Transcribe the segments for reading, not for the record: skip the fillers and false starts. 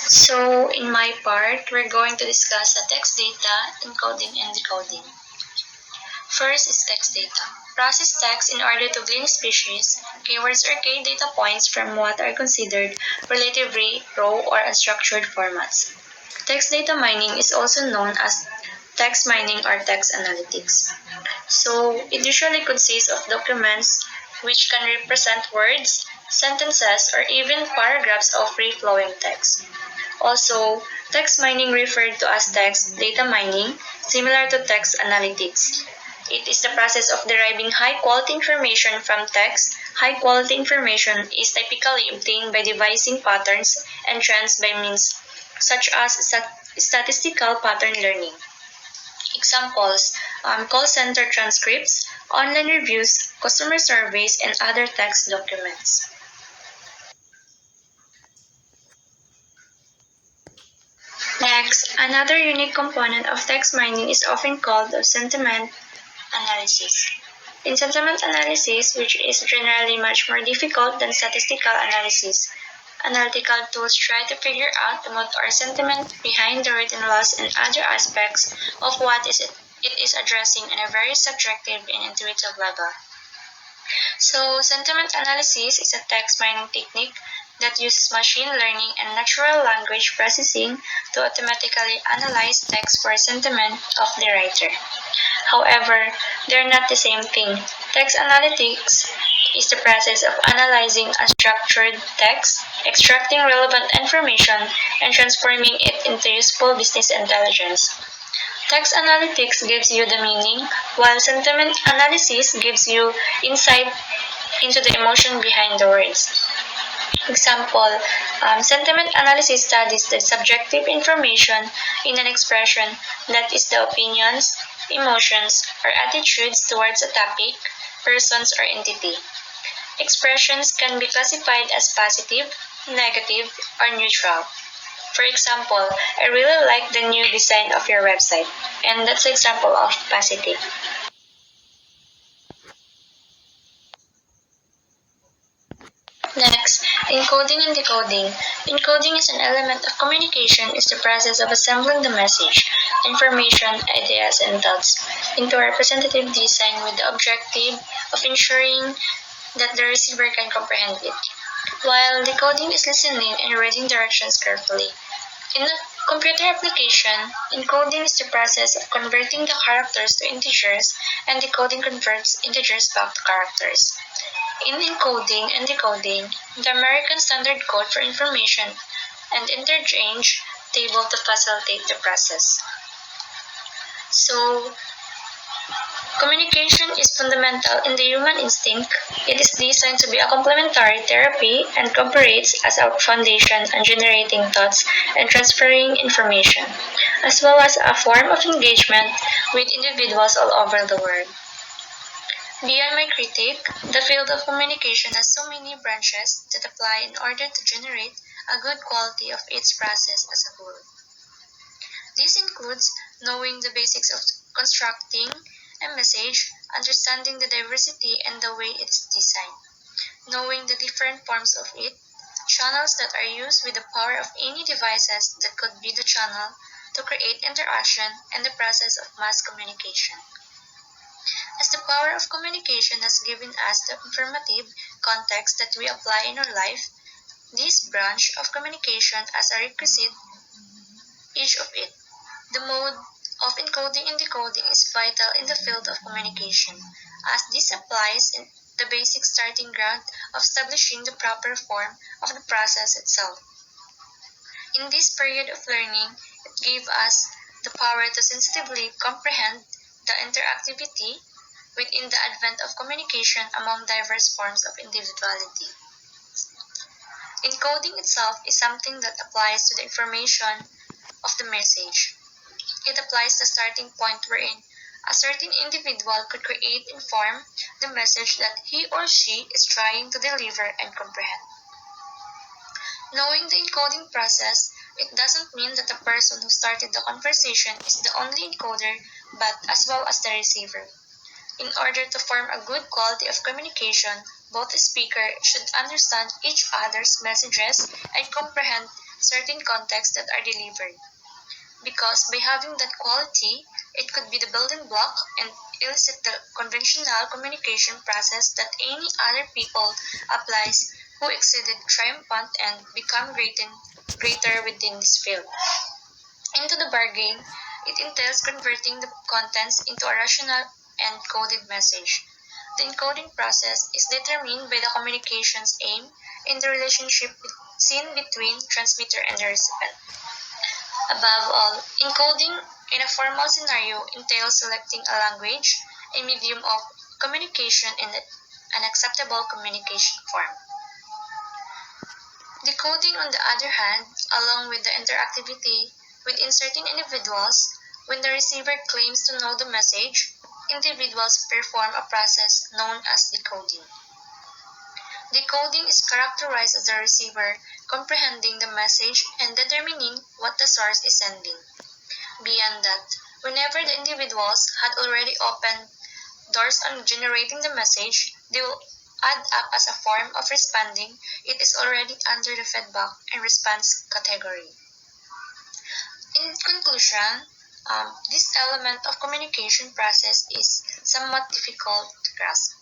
So, in my part, we're going to discuss the text data, encoding, and decoding. First is text data. Process text in order to glean species, keywords, or key data points from what are considered relatively raw or unstructured formats. Text data mining is also known as text mining or text analytics. So, it usually consists of documents which can represent words, sentences, or even paragraphs of free-flowing text. Also, text mining referred to as text data mining, similar to text analytics. It is the process of deriving high-quality information from text. High-quality information is typically obtained by devising patterns and trends by means such as statistical pattern learning. Examples: call center transcripts, online reviews, customer surveys, and other text documents. Next, another unique component of text mining is often called sentiment analysis. In sentiment analysis, which is generally much more difficult than statistical analysis, analytical tools try to figure out the mood or sentiment behind the written laws and other aspects of what it is addressing on a very subjective and intuitive level. So, sentiment analysis is a text mining technique that uses machine learning and natural language processing to automatically analyze text for sentiment of the writer. However, they're not the same thing. Text analytics is the process of analyzing unstructured text, extracting relevant information, and transforming it into useful business intelligence. Text analytics gives you the meaning, while sentiment analysis gives you insight into the emotion behind the words. Example, sentiment analysis studies the subjective information in an expression, that is the opinions, emotions, or attitudes towards a topic, persons, or entity. Expressions can be classified as positive, negative, or neutral. For example, I really like the new design of your website, and that's an example of positive. Next, encoding and decoding. Encoding is an element of communication, is the process of assembling the message, information, ideas, and thoughts into a representative design with the objective of ensuring that the receiver can comprehend it, while decoding is listening and reading directions carefully. In a computer application, encoding is the process of converting the characters to integers, and decoding converts integers back to characters. In encoding and decoding, the American Standard Code for Information and Interchange table to facilitate the process. So, communication is fundamental in the human instinct. It is designed to be a complementary therapy and cooperates as a foundation on generating thoughts and transferring information, as well as a form of engagement with individuals all over the world. Beyond my critique, the field of communication has so many branches that apply in order to generate a good quality of its process as a whole. This includes knowing the basics of constructing a message, understanding the diversity and the way it is designed, knowing the different forms of it, channels that are used with the power of any devices that could be the channel to create interaction and the process of mass communication. As the power of communication has given us the informative context that we apply in our life, this branch of communication as a requisite, each of it. The mode of encoding and decoding is vital in the field of communication, as this applies in the basic starting ground of establishing the proper form of the process itself. In this period of learning, it gave us the power to sensitively comprehend the interactivity within the advent of communication among diverse forms of individuality. Encoding itself is something that applies to the information of the message. It applies the starting point wherein a certain individual could create and form the message that he or she is trying to deliver and comprehend. Knowing the encoding process, it doesn't mean that the person who started the conversation is the only encoder, but as well as the receiver. In order to form a good quality of communication, both speakers should understand each other's messages and comprehend certain contexts that are delivered. Because by having that quality, it could be the building block and elicit the conventional communication process that any other people applies who exceeded triumphant and become greater within this field. Into the bargain, it entails converting the contents into a rational encoded message. The encoding process is determined by the communication's aim and the relationship seen between transmitter and the recipient. Above all, encoding in a formal scenario entails selecting a language, a medium of communication in an acceptable communication form. Decoding, on the other hand, along with the interactivity within certain individuals, when the receiver claims to know the message, individuals perform a process known as decoding. Decoding is characterized as the receiver comprehending the message and determining what the source is sending. Beyond that, whenever the individuals had already opened doors on generating the message, they will add up as a form of responding. It is already under the feedback and response category. In conclusion, this element of communication process is somewhat difficult to grasp.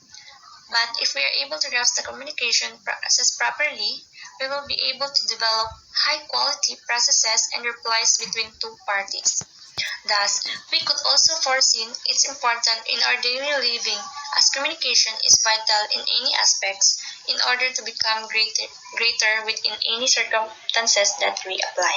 But if we are able to grasp the communication process properly, we will be able to develop high quality processes and replies between two parties. Thus, we could also foresee its importance in our daily living as communication is vital in any aspects in order to become greater within any circumstances that we apply.